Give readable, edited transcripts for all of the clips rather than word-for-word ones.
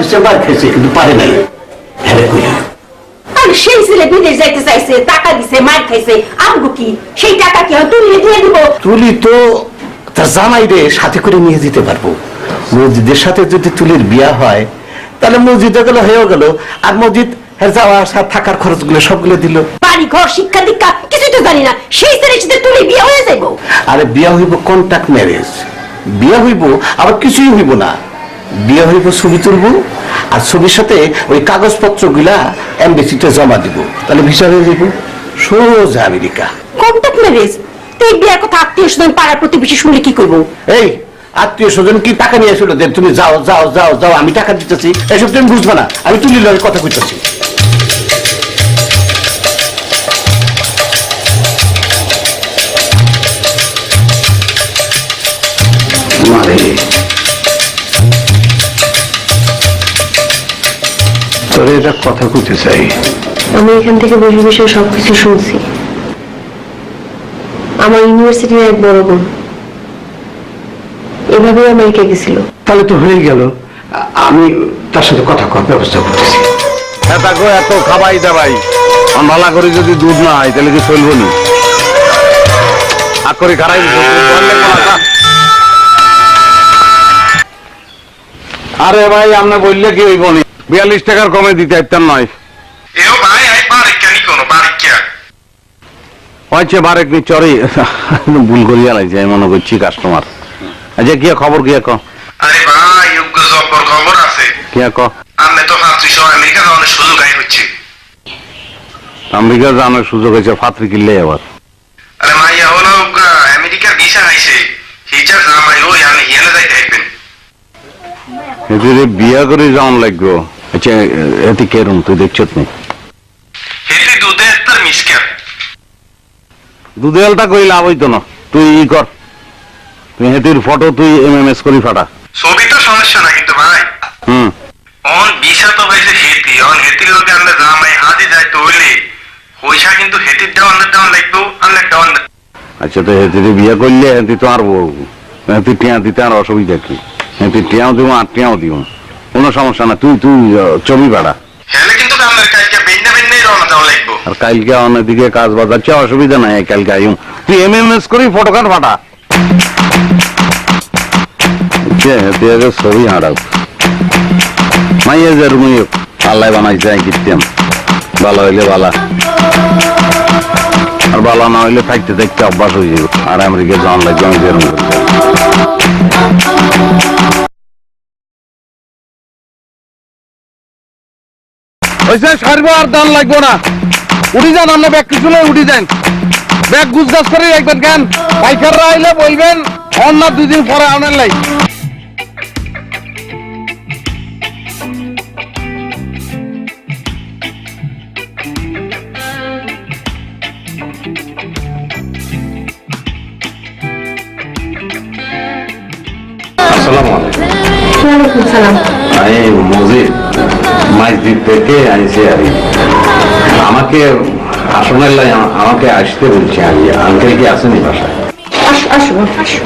দিচ্ছে, মার খেয়েছে, কিন্তু পারে নাই। হ্যাঁ কই আর সেই ছেলে বিদেশ যাইতে চাইছে, টাকা দিছে, মার খাইছে, আমগো কি সেই টাকা কি তুলিয়ে দিয়ে দিব? তুলি তো তার জামাই রে সাথে করে নিয়ে যেতে পারবো। মসজিদের সাথে যদি তুলির বিয়া হয় তাহলে মসজিদে গেলে হয়েও গেল, আর মসজিদ যাওয়া আসা থাকার খরচগুলো সবগুলো দিল। বাড়ি ঘর শিক্ষা দীক্ষা কিছুই তো জানি না, সেই ছেলের সাথে তুলি বিয়ে হয়ে যাইব। আরে বিয়া হইব কন্ট্রাক্ট ম্যারেজ, বিয়া হইব আবার কিছুই হইব না, বিয়ে হইব ছবি তুলবো, আর ছবির সাথে ওই কাগজপত্র গুলা এমবেসিতে জমা দিব, তাহলে ভিসা হয়ে যাইব সোজা আমেরিকা। Contract marriage? তুই বিয়ের কথা আত্মীয় স্বজন পাড়ার প্রতিবেশী শুনলে কি করবো? এই আত্মীয় স্বজন কি টাকা নিয়ে আসলো যে তুমি যাও যাও যাও যাও আমি টাকা দিতেছি, এসব তুমি বুঝবে না। আমি তুলির লগে কথা কইতেছি। তোরে এটা কথা কইতে চাই। আমি এখান থেকে বসে বসে সবকিছু শুনছি। আমার ইউনিভার্সিটির এক বড় বোন এভাবেই আমেরিকা গেছিল। তাহলে তো হয়ে গেল, আমি তার সাথে কথা করার ব্যবস্থা করতেছি। এত খাবাই দাবাই ভালো করে যদি দুধ না হয় তাহলে কি চলবো নি? করে খারাই আরে ভাই আপনি বললে কি হইব নি? 42 টাকার কমে দিতে একটার নয়। হয়েছে বারেক নি চরে ভুল করিয়া লাগছে, আমি মনে করছি কাস্টমার। আচ্ছা কি খবর কি ক? আরে ভাই জব্বর খবর আছে। কি ক? আমি তো ভাবছি আমেরিকা যাওয়ার সুযোগ আই হচ্ছে। আমেরিকা যাওয়ার সুযোগ হয়েছে, ফাত্রি কিনলে আবার। আরে মাইয়া হলো আমেরিকার ভিসা আইছে, হিজা জামাই ওই আমি হিয়ালে যাইতে আইবেন। এদিকে বিয়া করে যাওয়ান লাগবো। আচ্ছা এতে কেরম তুই দেখছত নি? হেতে দুধে তার মিসকার দুধে আলটা কই লাভ হইতো না, তুই ই কর, তুই হেতির ফটো তুই এমএমএস করি ফাটা। ছবি তো সমস্যা না, কিন্তু ভাই অন ভিসা তো পাইছে হেতি, অন হেতির লোকে আমরা জামাই হাজি যাইতে হইলে পয়সা কিন্তু হেতির দেওয়ান লাগবো, আনলে দেওয়ান। আচ্ছা তো হেতির বিয়া করলে হেতি তো আর হেতি টিয়া দিতে আর অসুবিধা কি? হেতি টিয়াও দিব আর টিয়াও দিব, কোনো সমস্যা না। তুই তুই ছবি পাড়া। হেলে কিন্তু আমাদের কালকে বেন্না বেন্নাই রওনা দেওয়া লাগবো। আর কালকে অন্যদিকে কাজ বাজাচ্ছে, অসুবিধা নাই, কালকে আইম। তুই এমএমএস করি ফটো কাট ফাটা। হেতি আগে ছবি হাঁড়াও মাইয়া যে রুমি আল্লাহ বানাইছে কিতাম, ভালো হইলে ভালা, আর ভালো না হইলে থাকতে থাকতে অভ্যাস হয়ে যাবে। আর আমেরিকা যাওয়ান লাগবে, আমি যেরকম করি। সারবো আর দান লাগবো না, উঠি যান আপনি, ব্যাগ কিছু নয় উঠি যান, ব্যাগ গুজগাছ করে রাখবেন। কেন পাইকাররা আইলে বলবেন অন্য 2 দিন পরে আনার লাই। ওয়ালাইকুম সালাম। আমি মজিদ মাইজদ্বীপ থেকে আইসি। আর আমাকে আসনের লাই আমাকে আসতে বলছি। আমি আঙ্কেল কি আসেনি বাসায়? আসো আসো আসো।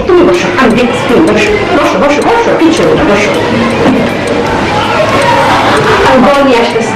তুমি বসো, আমি দেখছি। তুমি বসো বসো বসো বসো, কিছু না, বসো। আমি বল নিয়ে আসতেছি।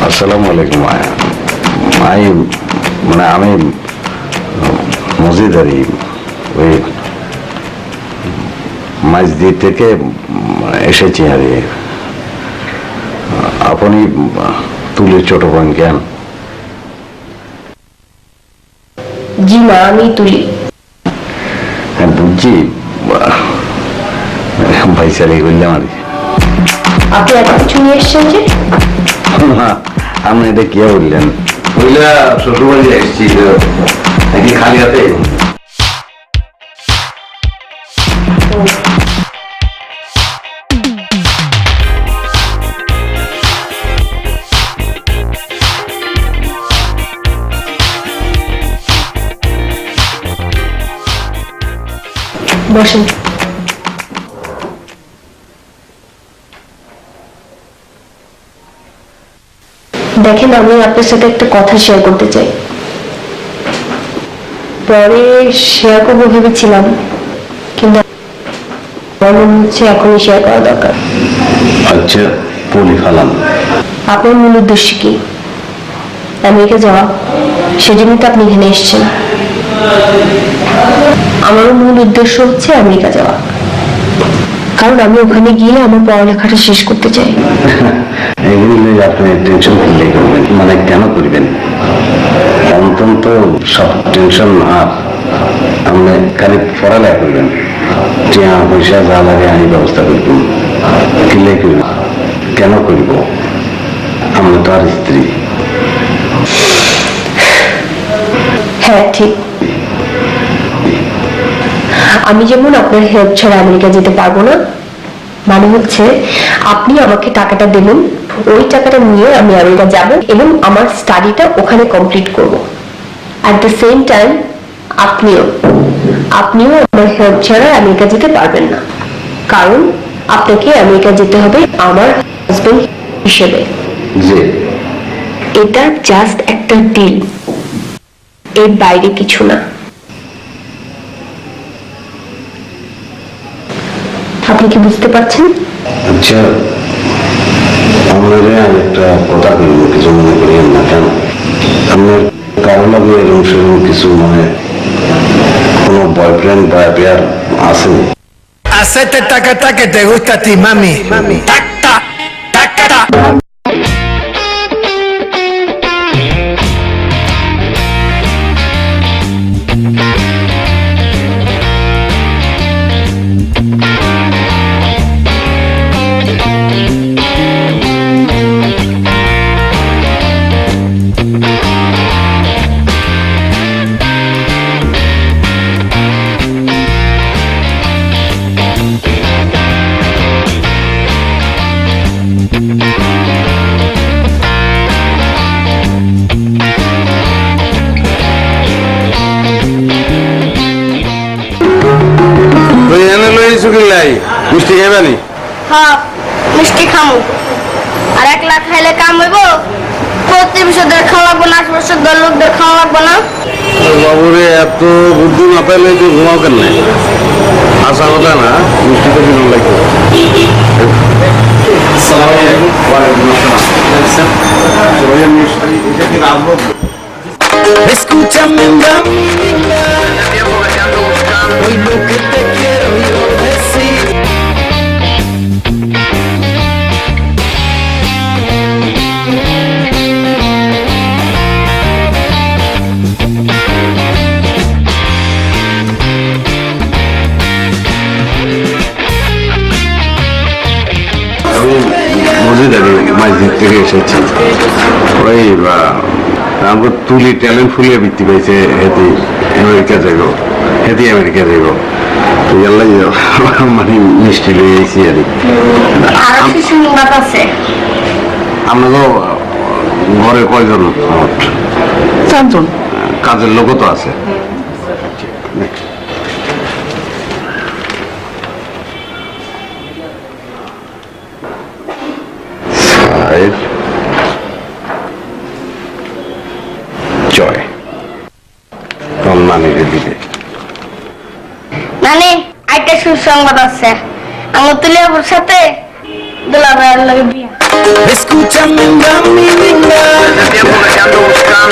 আসসালামু আলাইকুম। মানে আমি মজিদ আর ওই মাঝদির থেকে এসেছি আর কি। আপনি তুলির ছোট বোন কেন? জি না, আমি তুলি। হ্যাঁ বুঝছি, ভাইসারি বললাম আর কি। আপনি এত কিছু নিয়ে এসছেন যে? আপনি এটা কে বললেন? বললা শ্বশুর বাড়ি এসেছি নাকি খালি হাতে? বসেন। দেখেন, আমি আপনার সাথে একটা কথা শেয়ার করতে চাই। পরে শেয়ার করবো ভেবেছিলাম, কিন্তু আমার মনে হচ্ছে এখনই শেয়ার করা দরকার। আচ্ছা বলি ফেলাম। আপনার মূল উদ্দেশ্য কি? আমেরিকা যাওয়া, সেজন্য তো আপনি এখানে এসেছেন। আমারও মূল উদ্দেশ্য হচ্ছে আমেরিকা যাওয়া, কারণ আমি ওখানে গিয়ে আমার পড়ালেখাটা শেষ করতে চাই। এগুলি নিয়ে আপনি টেনশন করলে করবেন, মানে কেন করবেন? অন্তত সব টেনশন আর আপনি খালি পড়ালেখা করবেন, টিয়া পয়সা যা লাগে আমি ব্যবস্থা করব। কিলে করব, কেন করব? আমরা তো আর স্ত্রী। হ্যাঁ ঠিক। আমি যেমন আপনার হেল্প ছাড়া আমেরিকা যেতে পারবো না, মানে হচ্ছে আপনি আমাকে টাকাটা দেবেন, ওই টাকাটা নিয়ে আমি আমেরিকা যাব এবং আমার স্টাডিটা ওখানে কমপ্লিট করব। অ্যাট দ্য সেম টাইম আপনিও আমার হেল্প ছাড়া আমেরিকা যেতে পারবেন না, কারণ আপনাকে আমেরিকা যেতে হবে আমার হাজবেন্ড হিসেবে। যে এটা জাস্ট একটা ডিল, এর বাইরে কিছু না। আপনি কি বুঝতে পারছেন? আচ্ছা আপনাদের আমি একটা কথা বলবো, কিছু মনে করিয়েন না। কেন আপনার কারো লাগে এরকম সেরকম কিছু, মানে কোনো বয়ফ্রেন্ড বা অ্যাফেয়ার আছে? Hacete tacata que te gusta a ti, mami. Taca, taca. তুই এনে লইছু কিলাই মিষ্টি খাইবানি? হ্যাঁ মিষ্টি খামু। আর 1 লাখ খাইলে কাম হইব? প্রতিবেশীদের খাওয়া লাগবো না, আশেপাশের লোকদের খাওয়া লাগবো না। বাবুরে এত বুদ্ধি মাথায় লই তুই ঘুমাও কেন? আসা কথা না, মিষ্টি তো কিরম লাগবে। Escúchame, mami, hoy lo que te quiero yo decir. বুঝি দেখি মাঝদিক থেকে এসেছি। ওই আমরা তুলি ট্যালেন্ট ফুলিয়ে বৃত্তি পাইছে, হেতি আমেরিকা যাইব, হেতি আমেরিকা যাইব। মানে মিষ্টি লই আইছি আর কি। আর কিছু সংবাদ আছে? আপনাদের ঘরে কয়জন? মোট 4 জন। কাজের লোকও তো আছে? জয় নানিরে দিবে। নানি আইটা সুসংবাদ আছে, আমার তুলিয়াপুর সাথে দুলাভাইয়ের লগে বিয়া। Escúchame, mami, linda,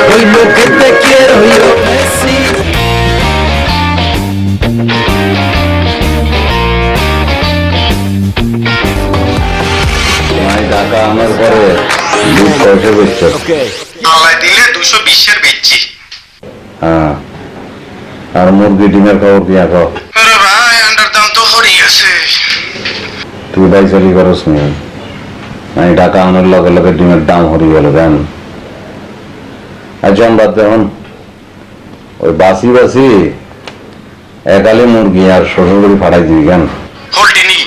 hoy lo que te quiero yo decir. আপনার পরে দুধ পয়সা বেচছ। আল্লাহ দিলে 220 বেচছি। হ্যাঁ, আর মুরগি ডিমের খবর কি এখন? আরে ভাই আন্ডার দাম তো হরি আছে। তুই বাইচারি করস নি, আমি টাকা আনার লগে লগে ডিমের দাম হরি গেল কেন? আচ্ছা বাদ দেখুন, ওই বাসি বাসি একালে মুরগি আর শ্বশুর বাড়ি ফাটাই দিবি কেন? হোল্ডি নি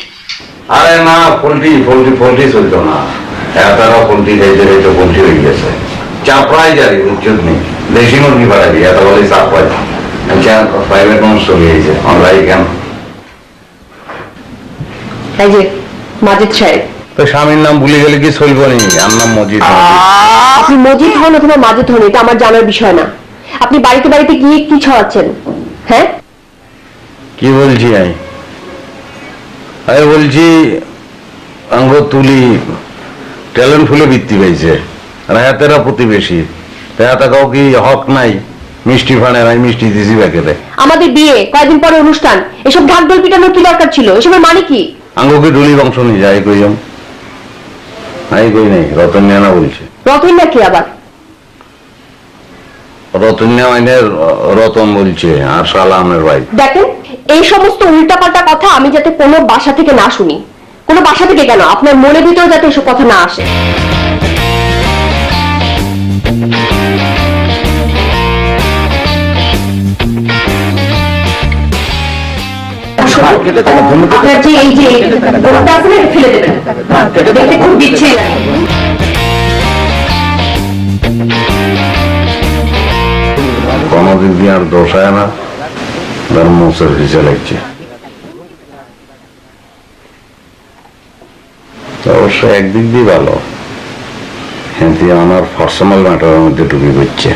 আরে না, পোল্ট্রি চলতো না, এতটা পোল্ট্রি খাইতে খাইতে পোল্ট্রি হয়ে গেছে। চাপড়াই যাই উচ্চত নেই, দেশি মুরগি ফাটাই এত বলে চাপ পাই। আচ্ছা প্রাইভেট মানুষ চলে গেছে অনলাইন কেন? এই যে মাজিদ সাহেব, তো স্বামীর নাম ভুলে গেলে কি চলব নি? আর নাম মজিদ। আপনি মজিদ হন অথবা মাজিদ হন এটা আমার জানার বিষয় না। আপনি বাড়িতে বাড়িতে গিয়ে কি ছড়াচ্ছেন? হ্যাঁ, কি বলছি আমি বলছি অঙ্গ তুলি ট্যালেন্ট ফুলে বৃত্তি পাইছে, আর হাতেরা প্রতিবেশী, হাতে কাউ কি হক নাই? মিষ্টি ফানে নাই, মিষ্টি দিছি প্যাকেটে। আমাদের বিয়ে কয়েকদিন পরে অনুষ্ঠান, এসব ঢাক ঢোল পিটানোর কি দরকার ছিল? এসবের মানে কি? আঙ্গুকে ডুলি বংশ নিয়ে যায় কইম, আমি কই নাই, রতন না বলছে। রতন না কি আবার? রতন মানে রতন বলছে, আর সালামের ভাই। দেখেন, এই সমস্ত উল্টাপাল্টা কথা আমি যাতে কোনো বাসা থেকে না শুনি। কোনো বাসা থেকে কেন, আপনার মনের ভিতরে যাতে এসব কথা না আসে। আপনার যে এই যে গোলটা আছে না, ফেলে দেবেন, দেখতে খুব বিচ্ছিরি লাগে। কোনদিন দিয়ে আর দোষায় না, তার মুসের ভিজে লাগছে। অবশ্য একদিক দিয়ে ভালো, কিন্তু আমার পার্সোনাল ম্যাটারের মধ্যে ঢুকে পড়ছে।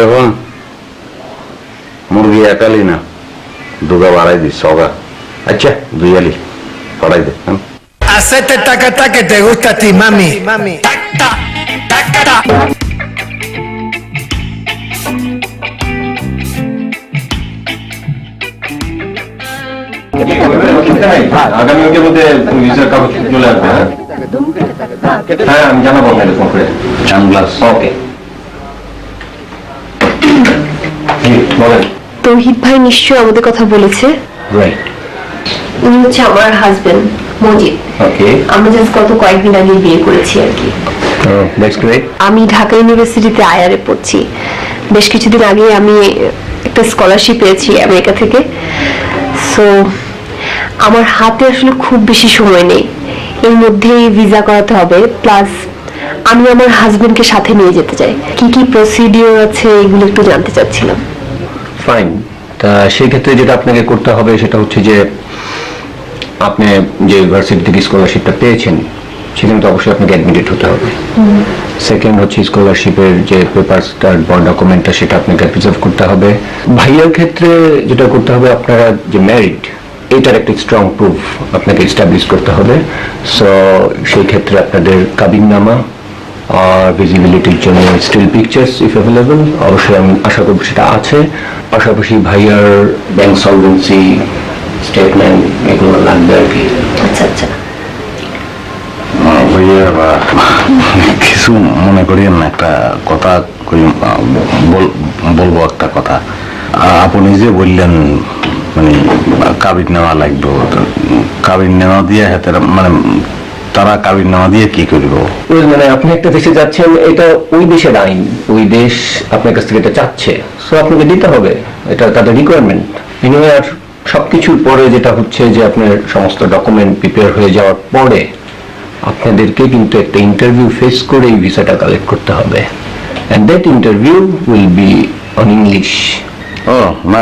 এখন মুরগি একালি না, দুগা বাড়াই দিস সগা। আচ্ছা 2 আলি বাড়াই দে। Hacete taca que te gusta a ti, mami. আগামীকালের মধ্যে ভিসার কাগজ চলে আসবে। হ্যাঁ আমি জানাবো আপনাদের ফোন করে। সানগ্লাস ওকে। বলেন। তৌহিদ ভাই নিশ্চয়ই আমাদের কথা বলেছে। রাইট। উনি হচ্ছে আমার হাজবেন্ড মজিদ। ওকে। আমরা জাস্ট গত কয়েকদিন আগে বিয়ে করেছি আর কি। That's great. আমি ঢাকা ইউনিভার্সিটিতে আইআরএ পড়ছি। বেশ কিছুদিন আগে আমি একটা স্কলারশিপ পেয়েছি আমেরিকা থেকে। সো আমার হাতে আসলে খুব বেশি সময় নেই, এর মধ্যেই ভিসা করাতে হবে, প্লাস আমি আমার হাজবেন্ডকে সাথে নিয়ে যেতে চাই। কি কি প্রসিডিওর আছে এগুলো একটু জানতে চাচ্ছিলাম। ফাইন, তা সেই ক্ষেত্রে যেটা আপনাকে করতে হবে সেটা হচ্ছে যে আপনি যে ইউনিভার্সিটি থেকে স্কলারশিপটা পেয়েছেন সেখানে তো অবশ্যই আপনাকে অ্যাডমিটেড হতে হবে। সেকেন্ড হচ্ছে স্কলারশিপের যে পেপারসটা বা ডকুমেন্টটা সেটা আপনাকে প্রিজার্ভ করতে হবে। ভাইয়ার ক্ষেত্রে যেটা করতে হবে, আপনারা যে ম্যারিড এটার একটা স্ট্রং প্রুফ আপনাকে এস্টাবলিশ করতে হবে। সো সেই ক্ষেত্রে আপনাদের কাবিননামা আর ভিজিবিলিটির জন্য স্টিল পিকচার্স ইফ অ্যাভেলেবল, অবশ্যই আমি আশা করব সেটা আছে। পাশাপাশি ভাইয়ার ব্যাংক সলভেন্সি স্টেটমেন্ট এগুলো লাগবে আর কি। আচ্ছা আচ্ছা, কিছু মনে করিয়েন না, একটা কথা বলবো। একটা কথা আপনি যে বললেন মানে কাবিন নেওয়া লাগবে, কাবিন নেওয়া দিয়ে হাতের মানে তারা কাবিন নেওয়া দিয়ে কি করব? মানে আপনি একটা দেশে যাচ্ছেন, এটা ওই দেশের আইন, ওই দেশ আপনার কাছ থেকে এটা চাচ্ছে, সো আপনাকে দিতে হবে, এটা তাদের রিকোয়ারমেন্ট। আর সবকিছুর পরে যেটা হচ্ছে যে আপনার সমস্ত ডকুমেন্ট প্রিপেয়ার হয়ে যাওয়ার পরে আপনাদেরকে কিন্তু একটা ইন্টারভিউ ফেস করে এই ভিসাটা কালেক্ট করতে হবে, and that interview will be on English. ও না,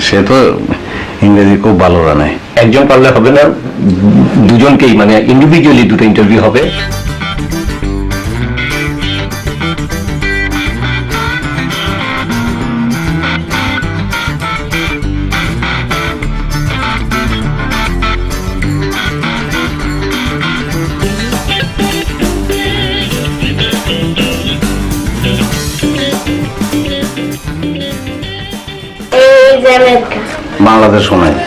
সে তো ইংরেজি খুব ভালো জানে। একজন পারলে হবে না, দুজনকেই মানে ইন্ডিভিজুয়ালি দুটো ইন্টারভিউ হবে। এই যে আমেরিকা। বাংলাদেশ শোনায়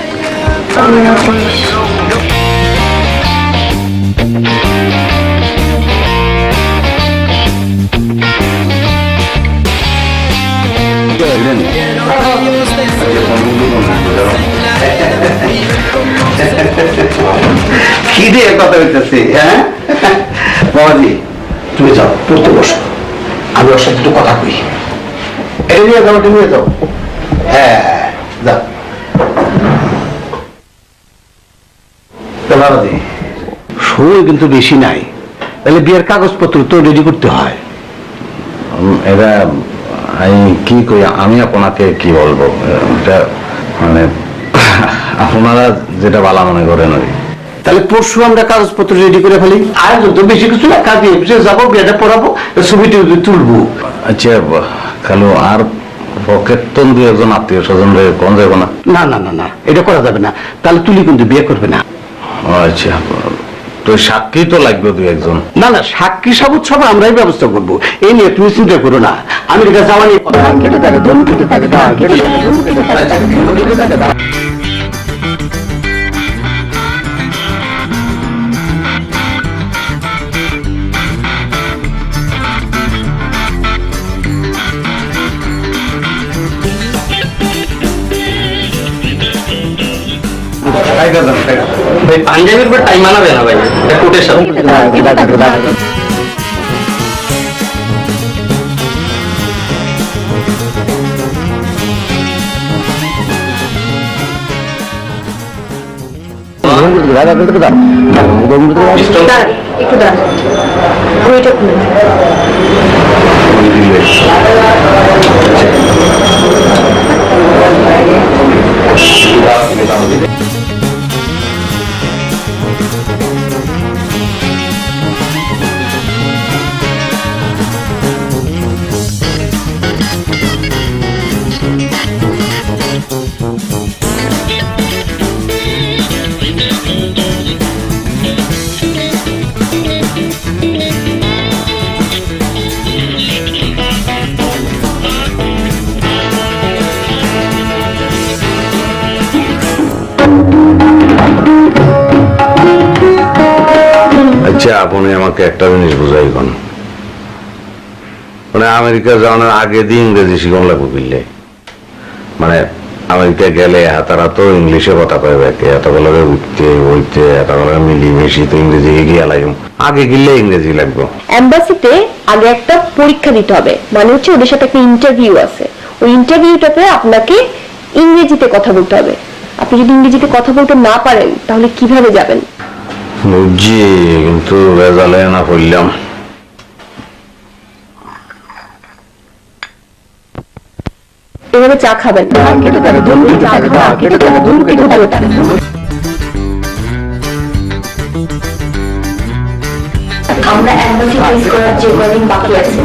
খিদে কথা হইতেছে। হ্যাঁ বাবাজি, তুমি যাও পড়তে বসো, আমি ওর সাথে একটু কথা কই। এই নিয়ে যাও, নিয়ে যাও। হ্যাঁ যাও। বাবাজি, সময় কিন্তু বেশি নাই, তাহলে বিয়ের কাগজপত্র তো রেডি করতে হয়। এটা আমি কি করি, আমি আপনাকে কি বলবো, এটা মানে আপনারা যেটা ভালো মনে করেন আর কি। তাহলে পরশু আমরা কাগজপত্র রেডি করে ফেলি। আর তো বেশি কিছু না, কাজে যাবো, বিয়েটা পড়াবো, ছবিটি তুলবো। আচ্ছা খালু, আর পকেটন দু একজন আত্মীয় স্বজন কোন যাবো না? না না না না, এটা করা যাবে না, তাহলে তুলি কিন্তু বিয়ে করবে না। আচ্ছা, তো সাক্ষী তো লাগবে দু একজন। না না, সাক্ষী সাবুত সব আমরাই ব্যবস্থা করবো, এই নিয়ে তুমি চিন্তা করো না। আমি এটা যাওয়া নিয়ে কথা ভাই পাঞ্জাবির উপর টাইম মানাবে না ভাই, এটা কোটের সাথে। একটু দাঁড়ান, ঘড়িটা খুলে আচ্ছা, আপনি আমাকে একটা জিনিস বুঝাইবেন, মানে আমেরিকা যাওয়ার আগে দিয়ে ইংরেজি শিখন লাগবে বুঝলে, মানে আমেরিকা গেলে হাতারা তো ইংলিশে কথা কইবে, এত বলে উঠতে বইতে এত বলে মিলিমিশি তো ইংরেজি গিয়ে লাগবে, আগে গেলে ইংরেজি লাগবে। এম্বাসিতে আগে একটা পরীক্ষা দিতে হবে, মানে হচ্ছে ওদের সাথে একটা ইন্টারভিউ আছে, ওই ইন্টারভিউটাতে আপনাকে ইংরেজিতে কথা বলতে হবে। আপনি যদি ইংরেজিতে কথা বলতে না পারেন তাহলে কিভাবে যাবেন? বুঝছি, কিন্তু রেজাল্টে না পড়লাম। এভাবে চা খাবেন না। আমরা এম্বাসি ফেস করার যে কদিন বাকি আছে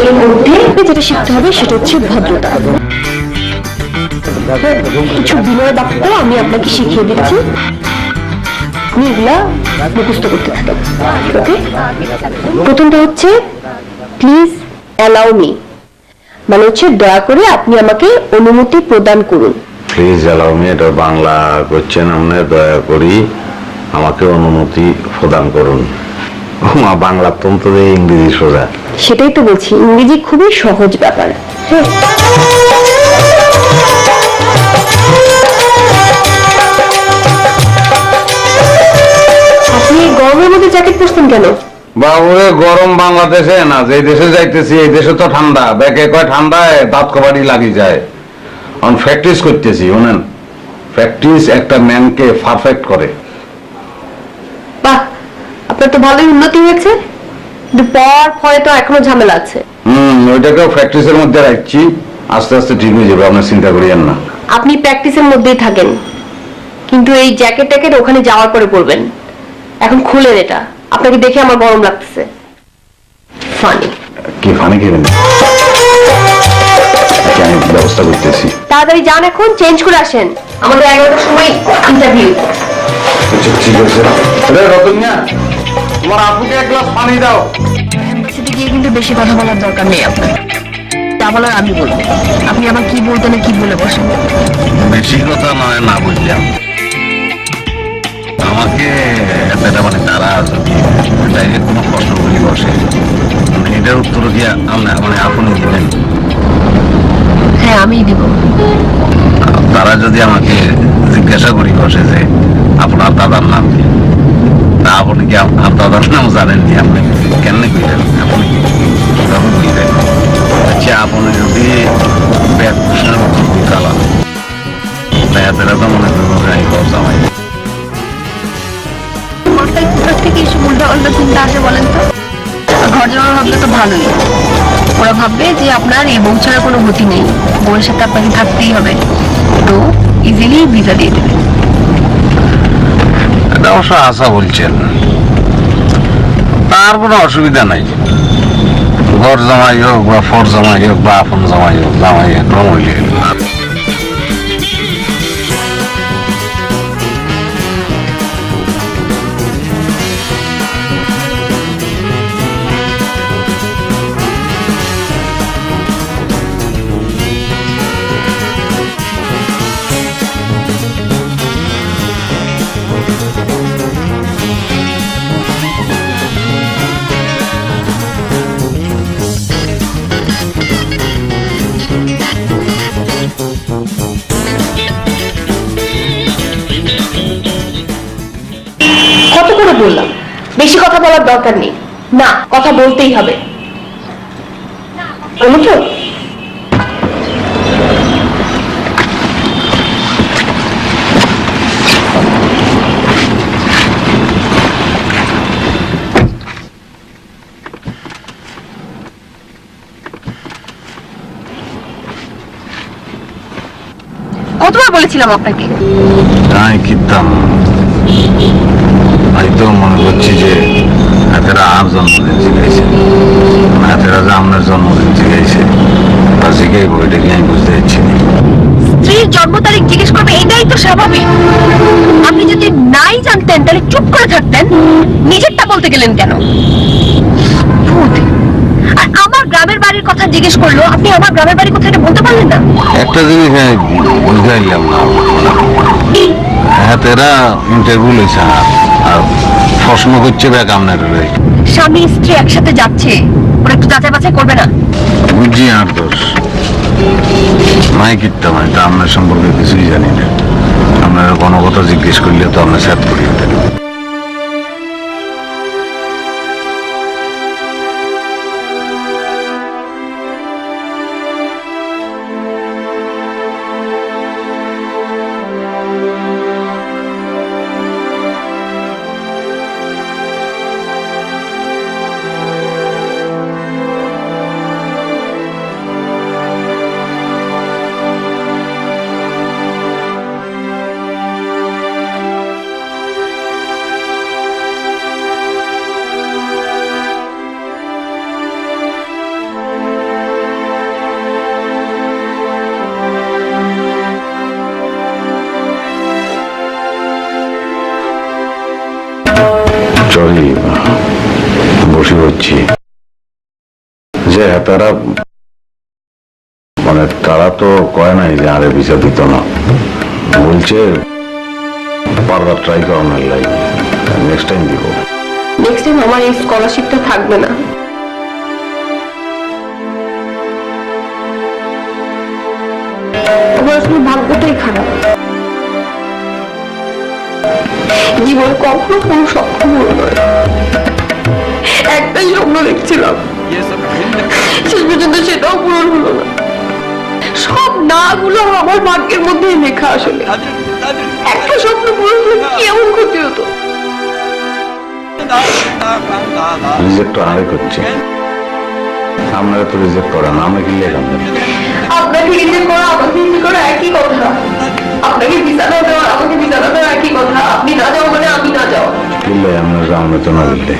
এর মধ্যে যেটা শিখতে হবে সেটা হচ্ছে ভদ্রতা। কিছু বিনয় বাক্য আমি আপনাকে শিখিয়ে দিচ্ছি, আপনি এগুলা মুখস্থ করতে থাকেন। ওকে, প্রথমটা হচ্ছে প্লিজ অ্যালাউ মি, মানে হচ্ছে দয়া করে আপনি আমাকে অনুমতি প্রদান করুন। প্লিজ অ্যালাউ মি, এটা বাংলা করছেন আপনি, দয়া করি আমাকে অনুমতি প্রদান করুন। বাংলা তন্ত্র ইংরেজি সোজা, সেটাই তো বলছি, ইংরেজি খুবই সহজ ব্যাপার। হ্যাঁ, আপনি গরমের মধ্যে জ্যাকেট পরছেন কেন? বাবুরে, গরম বাংলাদেশে না, যে দেশে যাইতেছি এই দেশে তো ঠান্ডা, ব্যাকে কয় ঠান্ডায় দাঁত কবাডি লাগি যায়। আমি প্র্যাকটিস করতেছি, শুনেন, প্র্যাকটিস একটা ম্যানকে পারফেক্ট করে। বাহ, আপনার তো ভালোই উন্নতি হয়েছে, কিন্তু পর পরে তো এখনো ঝামেলা আছে। ওইটাকেও প্র্যাকটিসের মধ্যে রাখছি, আস্তে আস্তে ঠিক হয়ে যাবে, আপনার চিন্তা করিয়েন না। আপনি প্র্যাকটিসের মধ্যেই থাকেন, কিন্তু এই জ্যাকেট ট্যাকেট ওখানে যাওয়ার পরে পরবেন। এখন খুলেন এটা, আপনাকে দেখে আমার গরম লাগতেছে। ফানি কি ফানি খেবেন? আমি ব্যবস্থা করতেছি। তাড়াতাড়ি যান, এখন চেঞ্জ করে আসেন, আমাদের 11টার সময় ইন্টারভিউ। আচ্ছা ঠিক আছে। রতন মিয়া, তোমার আপুকে এক গ্লাস পানি দাও। সেটা গিয়ে কিন্তু বেশি কথা বলার দরকার নেই আপনার, যা বলার আমি বলবো। আপনি আমার কি বলতেন কি বলে বসেন। বেশি কথা নয়, না বুঝলাম। আমাকে একটা মানে তারা যদি ডাইরেক্ট কোনো প্রশ্ন বলি বসে মানে এটার উত্তর দিয়ে মানে আপনি দিবেন? হ্যাঁ আমি দিব। তারা যদি আমাকে জিজ্ঞাসা করি বসে যে আপনার দাদার নাম কি, তা আপনি কি আপনার দাদার নাম জানেননি? আপনি কেমনে কইলেন? আপনি কিভাবে কইলেন? আচ্ছা আপনি যদি ব্যাগ প্রশ্নের উত্তর দিতে পারেন তাহলে তো মনে করবো আমি ঘর জামাই। মাথায় কোথা থেকে এসে উল্টা পাল্টা চিন্তা আসে বলেন তো? ঘর জমা ভাবলে তো ভালোই, ওরা ভাববে যে আপনার এই বউ ছাড়া কোনো গতি নেই, বউয়ের সাথে আপনাকে থাকতেই হবে, তো ইজিলি ভিসা দিয়ে দেবে। এটা অবশ্য আশা বলছেন, তার কোনো অসুবিধা নাই। ঘর জামাই হোক বা ফর জামাই হোক বা আপন জামাই হোক, জামাই একরকম হইলে কত করে বললাম বেশি কথা বলার দরকার নেই, না কথা বলতেই হবে। অনুঠো কতবার বলেছিলাম আপনাকে? তাই কিতাম আমি তো মনে করছি যে এতেরা আর জন্মদিন শিখাইছে, এতেরা যে আপনার জন্মদিন শিখাইছে তা শিখাই বইটা কি আমি বুঝতে পারছি না। স্ত্রীর জন্ম তারিখ জিজ্ঞেস করবে, এটাই তো স্বাভাবিক। আপনি যদি নাই জানতেন তাহলে চুপ করে থাকতেন, নিজেরটা বলতে গেলেন কেন? ভূত। আর আমার গ্রামের বাড়ির কথা জিজ্ঞেস করলো, আপনি আমার গ্রামের বাড়ির কথা এটা বলতে পারলেন না? একটা জিনিস আমি বুঝাইলাম না, এতেরা ইন্টারভিউ লইছে আর প্রশ্ন করছে ব্যাগ আপনার। স্বামী স্ত্রী একসাথে যাচ্ছে, ওরা একটু যাচাই বাছাই করবে না? বুঝছি আর দোষ নাই কিতাম, আমি তো আপনার সম্পর্কে কিছুই জানি না। আপনার কোনো কথা জিজ্ঞেস করলে তো আপনার সাথ করি দেন। চলি বসে হচ্ছি যে তারা মানে তারা তো কয় নাই যে আরে ভিসা দিত না, বলছে বারবার ট্রাই করানোর লাগে, নেক্সট টাইম দিব। নেক্সট টাইম আমার এই স্কলারশিপটা থাকবে না। আমার আসলে ভাগ্যটাই খারাপ, জীবন কখনো কোনো স্বপ্ন হলো না। একটাই স্বপ্ন দেখছিলাম, শেষ পর্যন্ত সেটাও পূরণ হলো না। সব না গুলো আমার ভাগ্যের মধ্যে লেখা। আসলে একটা স্বপ্ন পূরণ হলে কি এমন ক্ষতি হতো? রিজেক্ট আরে করছে, আপনারা তো রিজেক্ট করেন, আমরা কি লেখাম? আপনাকে রিজেক্ট করা আমাকে রিজেক্ট করা একই কথা। আপনাকে ভিসা না দেওয়া আমাকে ভিসা না দেওয়া একই কথা। আপনি না যাও মানে আমি না যাও। দিলে আমরা আমরা তো না দিলে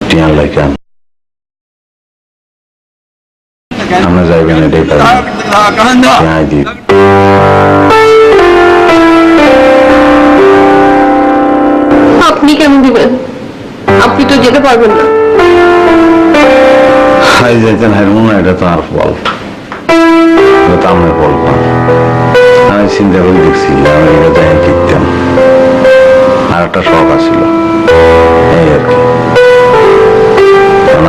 টিয়ার লাইকান আমরা যাইবেন এটাই পারি দিই। আপনি কেন দিবেন? আপনি তো যেতে পারবেন না। হাই যাইতেন হারমোন, এটা তো আর ফল্ট, এটা তো আমার ফল্ট। আমি চিন্তা করে দেখছি আমেরিকা যাই কিনতাম, একটা শখ আছিল, এই আর কি।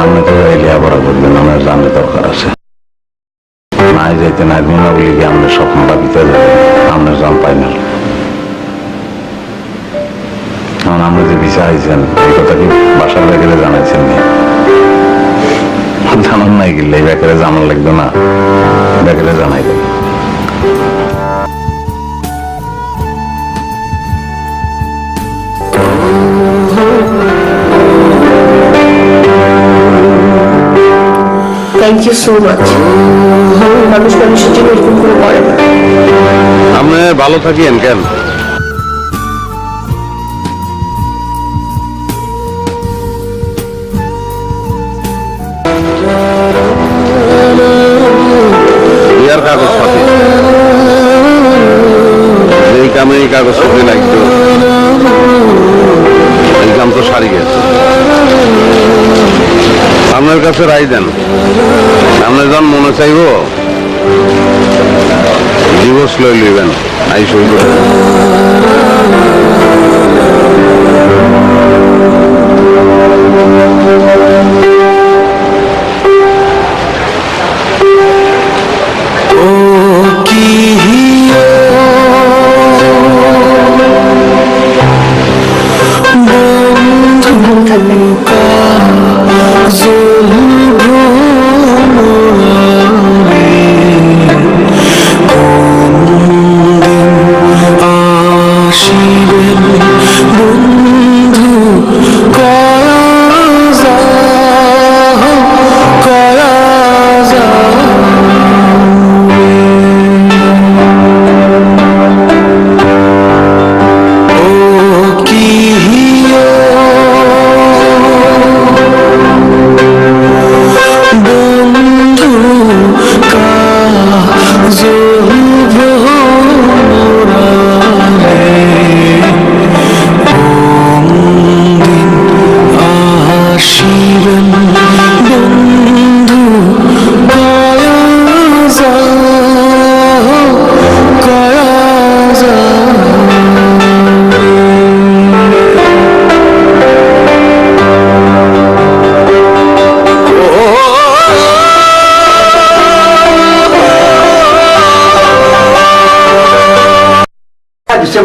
আপনি তো লেখাপড়া করবেন, আমার জানার দরকার আছে। নাই যাইতে নাই না বলি কি আপনার স্বপ্নটা ভিতরে যাবে, আপনার জান পাই না। কারণ আপনি যে ভিসা আইছেন এই কথা কি বাসার ব্যাপারে জানাইছেন নি? জানার নাই গেলে এই ব্যাপারে জানার লাগবে না, ব্যাপারে জানাই দেবেন। Thank you so much. মানুষ মানুষের জন্য এরকম করে করে না। আপনি ভালো থাকিয়েন কেন? বিয়ার কাগজপাতি এই কামে এই কাগজপত্র লাগতো, এই কাম তো সারি গেছে। আপনার কাছে রায় দেন, আপনার যখন মনে চাইব ডিভোর্স লই লইবেন, আই সই করে ভালো থাকবেন।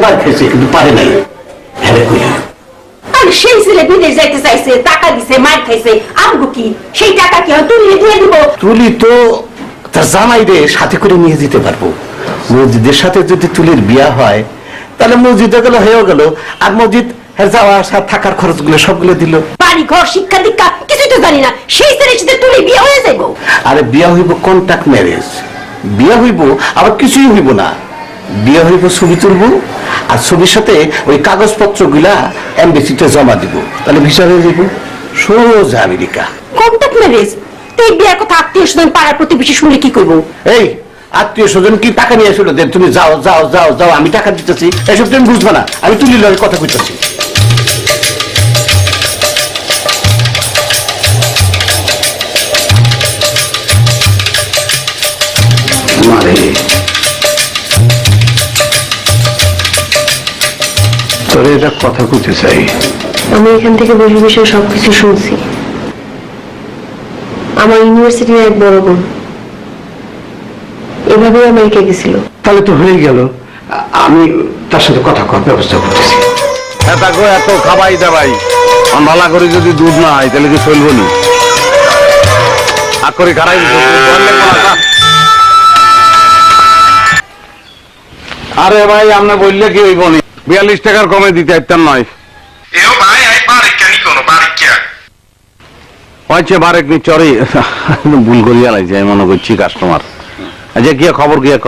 বার খেয়েছে কিন্তু পারে নাই। হ্যাঁ কই আর সেই ছেলে বিদেশ যাইতে চাইছে, টাকা দিছে, মার খাইছে, আমগো কি সেই টাকা কি তুলিয়ে দিয়ে দিব? তুলি তো তার জামাই রে সাথে করে নিয়ে যেতে পারবো। মসজিদের সাথে যদি তুলির বিয়া হয় তাহলে মসজিদে গেল হয়েও গেল, আর মসজিদ যাওয়া আসা থাকার খরচগুলো সবগুলো দিল। বাড়ি ঘর শিক্ষা দীক্ষা কিছুই তো জানি না, সেই ছেলের সাথে তুলি বিয়ে হয়ে যাইব। আরে বিয়া হইব কন্ট্যাক্ট ম্যারেজ, বিয়া হইব আবার কিছুই হইব না। বিয়ে হইব ছবি তুলবো, আর ছবির সাথে ওই কাগজপত্র গুলা এমবেসিতে জমা দিব, তাহলে ভিসা হয়ে যাইব সোজা আমেরিকা। Contact marriage? তো এই বিয়ের কথা আত্মীয় স্বজন পাড়ার প্রতিবেশী শুনলে কি করবো? এই আত্মীয় স্বজন কি টাকা নিয়ে আসলো দেন, তুমি যাও যাও যাও যাও, আমি টাকা দিতেছি, এসব তুমি বুঝবে না। আমি তুলির লগে কথা কইতেছি। মারে তোর এটা কথা কইতে চাই। আমি এখান থেকে বসে বসে সবকিছু শুনছি। আমার ইউনিভার্সিটির এক বড় বোন এভাবেই আমেরিকা গেছিল। তাহলে তো হয়ে গেল, আমি তার সাথে কথা করার ব্যবস্থা করতেছি। এত খাবাই দাবাই ভালা করে যদি দুধ না হয় তাহলে কি চলবো না? করে খারাই আরে ভাই আপনি বললে কি হইব নি? 42 টাকার কমে দিতে একটার নয়। এও ভাই আই বারেক কেন কোনো বারেক কে হয়েছে বারেক নি চরি ভুল করিয়া লাগছে, আমি মনে করছি কাস্টমার। আচ্ছা কি খবর কি ক?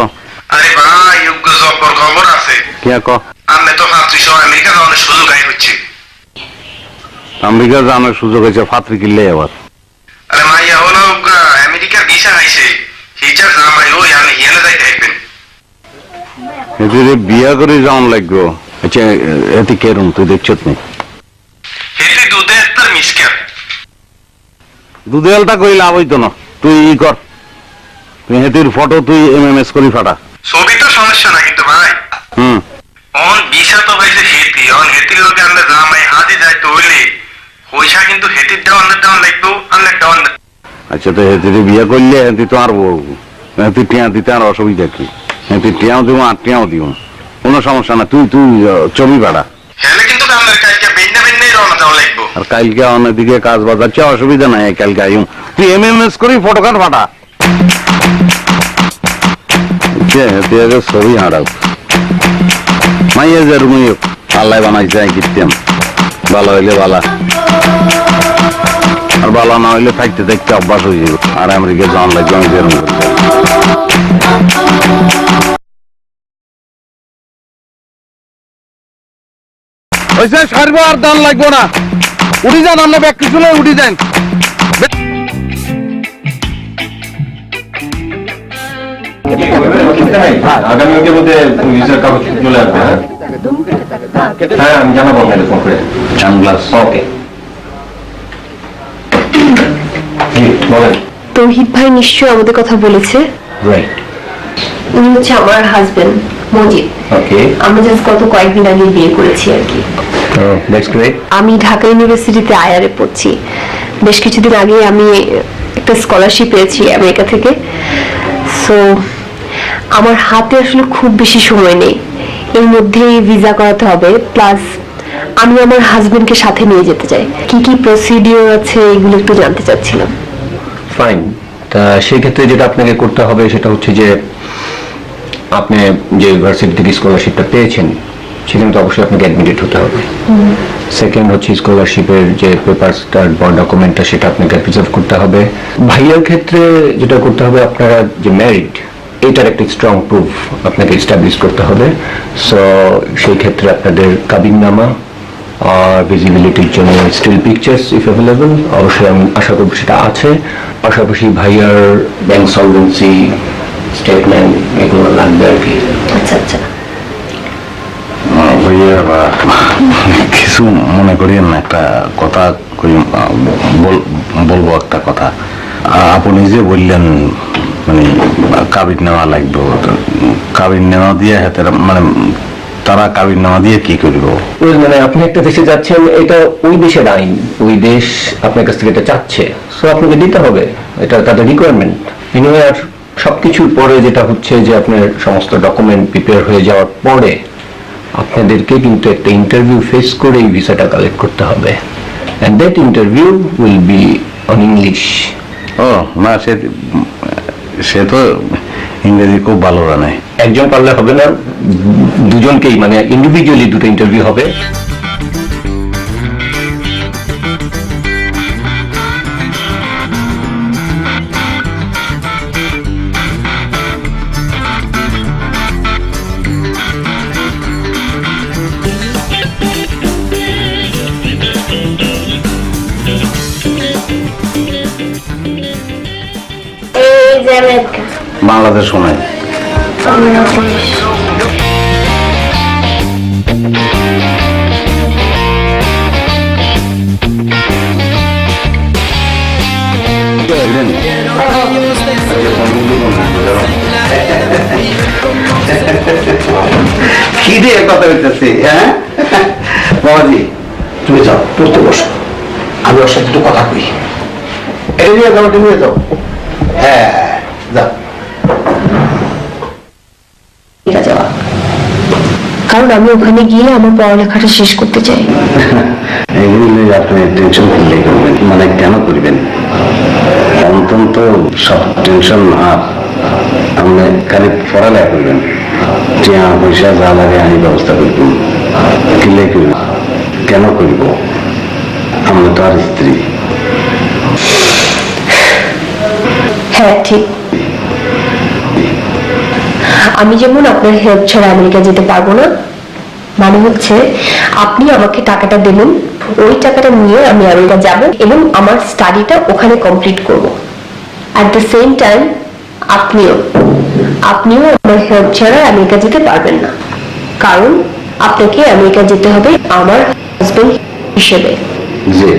আরে ভাই যোগ্য জব্বর খবর আছে। কি ক? আমনে তো 500 আমেরিকা যাওয়ার সুযোগ আই হচ্ছে। আমেরিকা যাওয়ার সুযোগ হয়েছে, ফাত্রি কিনলে আবার। আরে মাইয়া হলো আমেরিকার ভিসা আইছে, হিজার জামাই ওই আমি হিয়ালে যাইতে হইবেন। এদের বিয়া করে যাওয়ান লাগবে। আচ্ছা এতে কেরম তুই দেখছত নি? হেতে দুধে তার মিসকার দুধে আলটা কই লাভ হইতো না। তুই ই কর, তুই হেতির ফটো তুই MMS করি ফাটা। ছবি তো সমস্যা না কিন্তু ভাই অন ভিসা তো পাইছে হেতি, অন হেতির লোকে আমরা জামাই হাজি যাইতে হইলে পয়সা কিন্তু হেতির দেওয়ান লাগবো, আনলে দেওয়ান। আচ্ছা, তো হেতিরে বিয়ে করলে হেতি তো আর বউ, হেতি টিয়া দিতে আর অসুবিধা কি? হেতি টিয়াও দিব আর টিয়াও দিব, কোনো সমস্যা না। তুই ছবি পাড়া, হেলে কিন্তু আমাদের কালকে ভিন্ন ভিন্নই রওনা দেওয়া লাগবো। আর কালকে অন্যদিকে কাজ বাজাচ্ছে, অসুবিধা নাই। কালকে আইম, তুই MMS করি ফটোকার ফাটা তুই আগে ছবি হাঁড়াও। মাইয়া যে রুমি আল্লাহ বানাইছে কীর্তেন, ভালো হইলে ভালা, আর ভালো না হইলে থাকতে থাকতে অভ্যাস হয়ে যাবে। আর আমেরিকা যাওয়ান লাগবে, আমি যেরকম সারবো আর দান লাগবো না। উঠি যান, আমরা ব্যাগ কিছু নয়, উঠি যান। আগামীকালের মধ্যে ভিসার কাগজ চলে আসবে। হ্যাঁ, আমি জানাবো আপনাকে ফোন করে। সানগ্লাস ওকে, বলেন। তৌহিদ ভাই নিশ্চয়ই আমাদের কথা বলেছে। রাইট, উনি হচ্ছে আমার হাজবেন্ড মজিদ। ওকে, আমরা জাস্ট গত কয়েকদিন আগে বিয়ে করেছি আর কি। That's great. আমি ঢাকা ইউনিভার্সিটিতে আইআরএ পড়ছি। বেশ কিছুদিন আগে আমি একটা স্কলারশিপ পেয়েছি আমেরিকা থেকে। সো আমার হাতে আসলে খুব বেশি সময় নেই, এর মধ্যেই ভিসা করাতে হবে, প্লাস আমি আমার হাজবেন্ডকে সাথে নিয়ে যেতে চাই। কি কি প্রসিডিওর আছে এগুলো একটু জানতে চাচ্ছিলাম। ফাইন, তা সেই ক্ষেত্রে যেটা আপনাকে করতে হবে সেটা হচ্ছে যে আপনি যে ইউনিভার্সিটি থেকে স্কলারশিপটা পেয়েছেন সেখানে তো অবশ্যই আপনাকে অ্যাডমিটেড হতে হবে। সেকেন্ড হচ্ছে স্কলারশিপের যে পেপারসটা বা ডকুমেন্টটা সেটা আপনাকে প্রিজার্ভ করতে হবে। ভাইয়ার ক্ষেত্রে যেটা করতে হবে, আপনারা যে ম্যারিড এটার একটা স্ট্রং প্রুফ আপনাকে এস্টাবলিশ করতে হবে। সো সেই ক্ষেত্রে আপনাদের কাবিননামা আর ভিজিবিলিটির জন্য স্টিল পিকচার্স ইফ অ্যাভেলেবল, অবশ্যই আমি আশা করব সেটা আছে। পাশাপাশি ভাইয়ার ব্যাংক সলভেন্সি স্টেটমেন্ট এগুলো লাগবে আর কি। আচ্ছা আচ্ছা, ভাইয়া কিছু মনে করিয়েন না, একটা কথা বলবো। একটা কথা আপনি যে বললেন মানে কাবিন নেওয়া লাগবে, কাবিন নেওয়া দিয়ে হাতের মানে তারা কাবিন নেওয়া দিয়ে কি করবো? মানে আপনি একটা দেশে যাচ্ছেন, এটা ওই দেশের আইন, ওই দেশ আপনার কাছ থেকে এটা চাচ্ছে, সো আপনাকে দিতে হবে, এটা তাদের রিকোয়ারমেন্ট। আর সবকিছুর পরে যেটা হচ্ছে যে আপনার সমস্ত ডকুমেন্ট প্রিপেয়ার হয়ে যাওয়ার পরে আপনাদেরকে কিন্তু একটা ইন্টারভিউ ফেস করে এই ভিসাটা কালেক্ট করতে হবে, and that interview will be on English. ও না, সে তো ইংরেজি খুব ভালো জানে। একজন পারলে হবে না, দুজনকেই মানে ইন্ডিভিজুয়ালি দুটো ইন্টারভিউ হবে। এই যে আমেরিকা। বাংলাদেশ শোনায় কি দিয়ে কথা হইতেছে? হ্যাঁ বাবাজি, তুমি যাও পড়তে বসো, আমি ওর সাথে একটু কথা কই। এটা নিয়ে যাও, নিয়ে যাও। হ্যাঁ যাও। যাওয়া, কারণ আমি ওখানে গিয়ে আমার পড়ালেখাটা শেষ করতে চাই। এগুলি নিয়ে আপনি টেনশন করলে করবেন, মানে কেন করবেন? অন্তত সব টেনশন আর আপনি খালি পড়ালেখা করবেন, টিয়া পয়সা যা লাগে আমি ব্যবস্থা করব। কিলে করব, কেন করব? আমরা তো আর স্ত্রী। হ্যাঁ ঠিক, আমি যেমন আপনার হেল্প ছাড়া আমেরিকা যেতে পারবো না, মানে হচ্ছে আপনি আমাকে টাকাটা দেবেন, ওই টাকাটা নিয়ে আমি আমেরিকা যাব এবং আমার স্টাডিটা ওখানে কমপ্লিট করব। অ্যাট দ্য সেম টাইম আপনিও আমার হেল্প ছাড়া আমেরিকা যেতে পারবেন না, কারণ আপনাকে আমেরিকা যেতে হবে আমার হাজবেন্ড হিসেবে। যে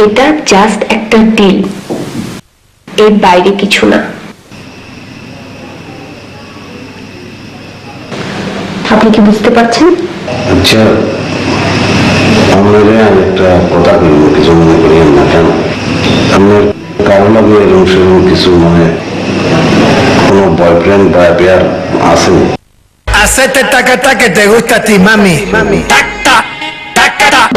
এটা জাস্ট একটা ডিল, এর বাইরে কিছু না। আপনি কি বুঝতে পারছেন? আচ্ছা, আপনাদের আমি একটা কথা বলবো, কিছু মনে করিয়েন না। কেন আপনার কারো লাগে এরকম সেরকম কিছু মানে কোনো বয়ফ্রেন্ড বা পেয়ার আছে? Hacete taca que te gusta a ti, mami. Tac, tac, tac, tac.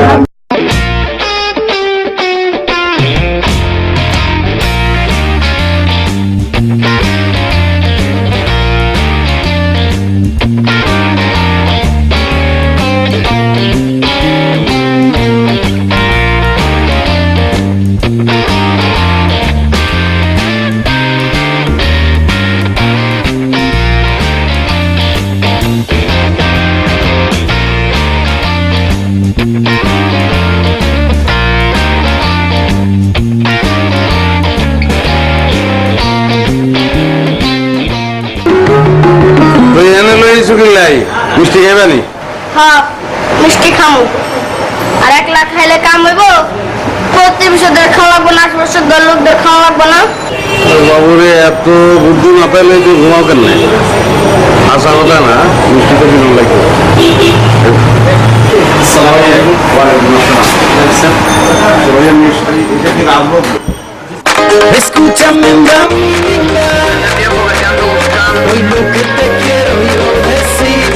তুই এনে লইছু কিলাই মিষ্টি খাইবানি? হ্যাঁ মিষ্টি খামু। আর একলা খাইলে কাম হইব? প্রতিবেশীদের খাওয়া লাগবো না, আশেপাশের লোকদের খাওয়া লাগবো না। বাবুরে এত বুদ্ধি মাথায় লই তুই ঘুমাও কেন? আসা কথা না, মিষ্টি তো কিরম লাগবে। Escúchame, mami, hoy lo que te quiero yo decir.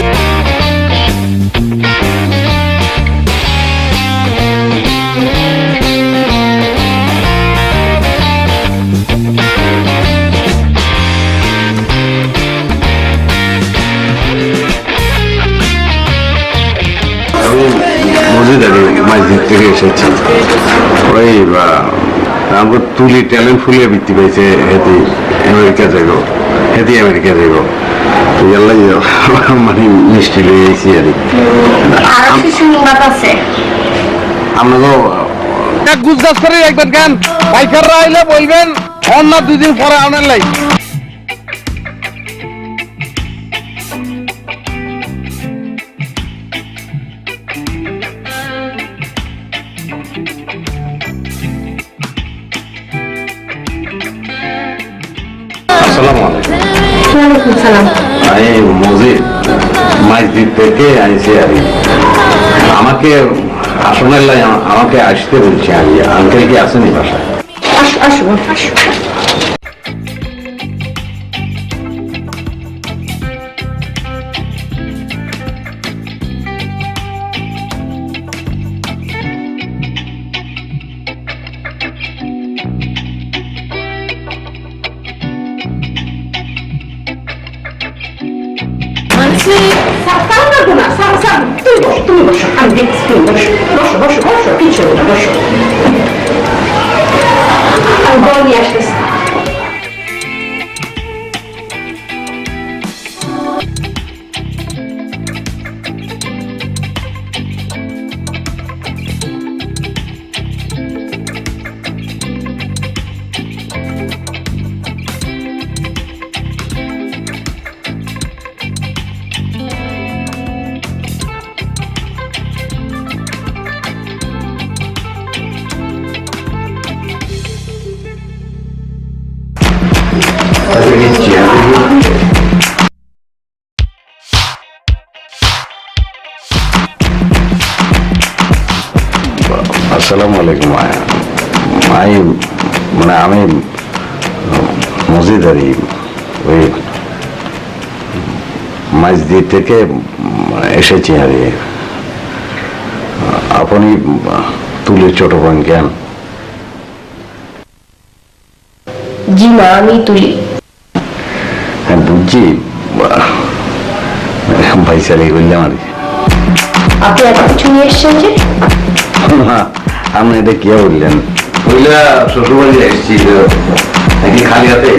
মজুদারি মাঝদিক থেকে এসেছি। ওই আমাকে তুলি ট্যালেন্ট ফুলিয়ে বৃত্তি পেয়েছে, হেতি আমেরিকা যাইব, হেতি আমেরিকা যাইব, মানে মিষ্টি লই আইছি আর আরো কিছু সংবাদ আছে। আপনাকেও গুজরাট করে একবার গান পাইকাররা আইলে বলবেন অন্য 2 দিন পরে আনার লাই। আসসালামু আলাইকুম। ওয়ালাইকুম সালাম। আমি মজিদ মাঝদ্বীপ থেকে আইছি আর আমাকে আসনের লাই আমাকে আসতে বলছি। আমি আঙ্কেল কি আসেনি বাসায়? আসো আসো আসো। তুমি বসো, আমি দেখছি, তুমি বসো বসো বসো বসো, কিছু না, বসো। আমি বল নিয়ে আসতেছি। আসসালামু আলাইকুম। মানে আমি মজিদারি ওই মাঝদ্বীপ থেকে এসেছি আর আপনি তুলির ছোট বোন কেন? জি না, আমি তুলি। হ্যাঁ বুঝছি, ভাইসারি বললাম আর কি। আপনি এত কিছু নিয়ে এসছেন যে? আপনি এটা কে বললেন? বললা শ্বশুরবাড়ি এসেছি নাকি খালি হাতে?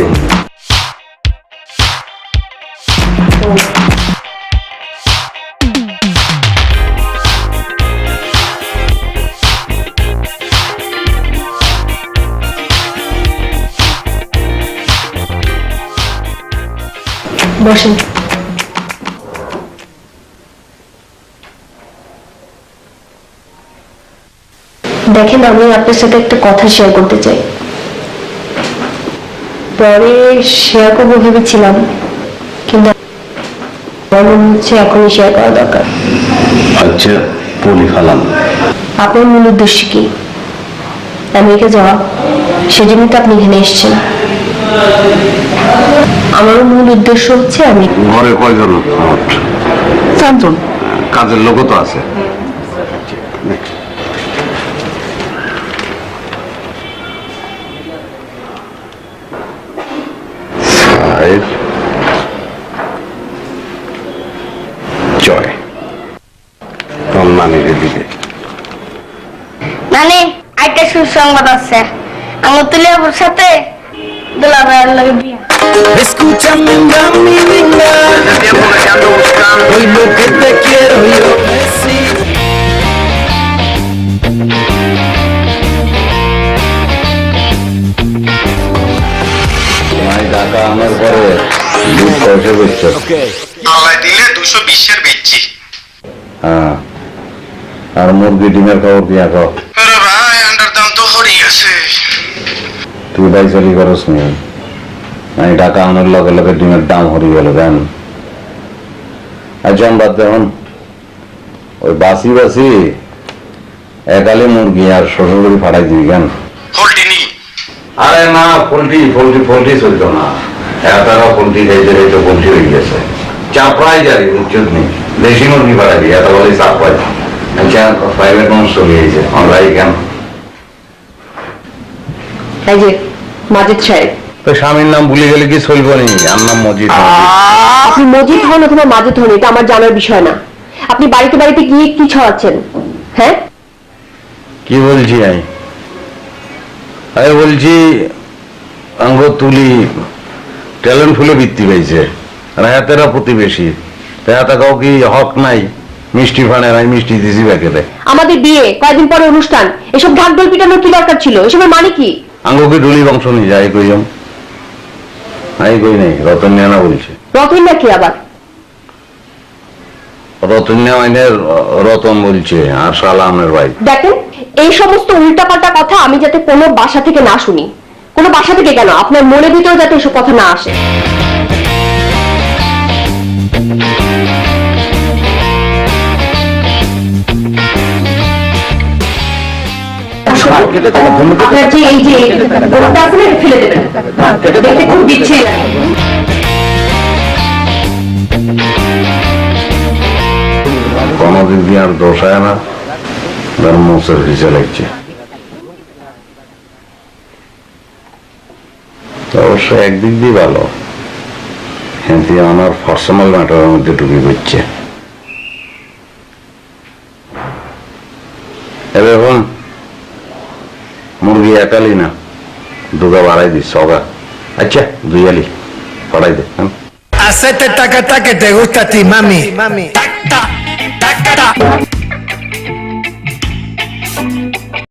বসেন। দেখেন, আমি আপনার সাথে একটা কথা শেয়ার করতে চাই। পরে শেয়ার করবো ভেবেছিলাম, কিন্তু আমার মনে হচ্ছে এখনই শেয়ার করা দরকার। আচ্ছা পলি ফালাম। আপনার মূল উদ্দেশ্য কি? আমেরিকা যাওয়া, সেজন্য তো আপনি এখানে এসেছেন। আমারও মূল উদ্দেশ্য হচ্ছে আমি ঘরে কয়জন মোট? 4 জন। কাজের লোকও তো আছে। সাহেব জয় তোর নানিকে দিকে নানি একটা সুসংবাদ আছে, আমার তুলিয়াপুর সাথে দুলাভাইয়ের লগে বিয়া। Escúchame, mami linda. Hoy lo que te quiero yo decir. মাই টাকা আমার পরে দুধ পয়সা বেচছে। আল্লাহ দিলে 220 বেচছি। হ্যাঁ আর মুরগি ডিমের খবর কি এখন? আরে ভাই আন্ডার দাম তো হরি আছে। তুই বাইচালি করস নি, আমি টাকা আনার লগে লগে ডিমের দাম হরি গেল কেন? আচ্ছা বাদ দেখুন, ওই বাসি বাসি একালে মুরগি আর শ্বশুরবাড়ি ফাটাই দিবি কেন? হোল্ডিনি আরে না, পোল্ট্রি চলতো না, এতটা পোল্ট্রি খাইতে খাইতে পোল্ট্রি হয়ে গেছে। চাপড়াই যাই উচ্চত নেই, দেশি মুরগি ফাটাবি, এত বলে চাপ পাই। আচ্ছা প্রাইভেট মানুষ চলে গেছে, আমরা কেন? এই যে মাজিদ সাহেব, তো স্বামীর নাম ভুলে গেলে কি চলব নি? আর নাম মজিদ। আপনি মজিদ হন অথবা মাজিদ হন এটা আমার জানার বিষয় না। আপনি বাড়িতে বাড়িতে গিয়ে কি ছড়াচ্ছেন? হ্যাঁ, কি বলছি আমি বলছি অঙ্গ তুলি ট্যালেন্ট ফুলে বৃত্তি পাইছে, আর হাতেরা প্রতিবেশী, হাতে কাউ কি হক নাই? মিষ্টি ফানে নাই, মিষ্টি দিছি প্যাকেটে। আমাদের বিয়ে কয়েকদিন পরে অনুষ্ঠান, এসব ঢাক ঢোল পিটানোর কি দরকার ছিল? এসবের মানে কি? আঙ্গকে ডুলি বংশ নিয়ে যায় কইম, আমি কই নাই, রতন না বলছে। রতন না কি আবার? রতন মানে রতন বলছে, আর সালামের ভাই। দেখেন, এই সমস্ত উল্টাপাল্টা কথা আমি যাতে কোনো বাসা থেকে না শুনি। কোনো বাসা থেকে কেন, আপনার মনের ভিতরে যাতে এসব কথা না আসে। আপনার যে এই যে গোলটা আছে না, ফেলে দেবেন, দেখতে খুব বিচ্ছিরি লাগে। কোনদিন দিয়ে আর দোষায় না, তার মোচের ভিজে লাগছে। অবশ্য একদিক দিয়ে ভালো, কিন্তু আমার পার্সোনাল ম্যাটারের মধ্যে ঢুকে পড়ছে। এখন মুরগি একালি না, দুগা বাড়াই দিস সগা। আচ্ছা 2 আলি পাঠাই দে। Hacete taca taca que te gusta a ti, mami. Tac, tac, tac, tac.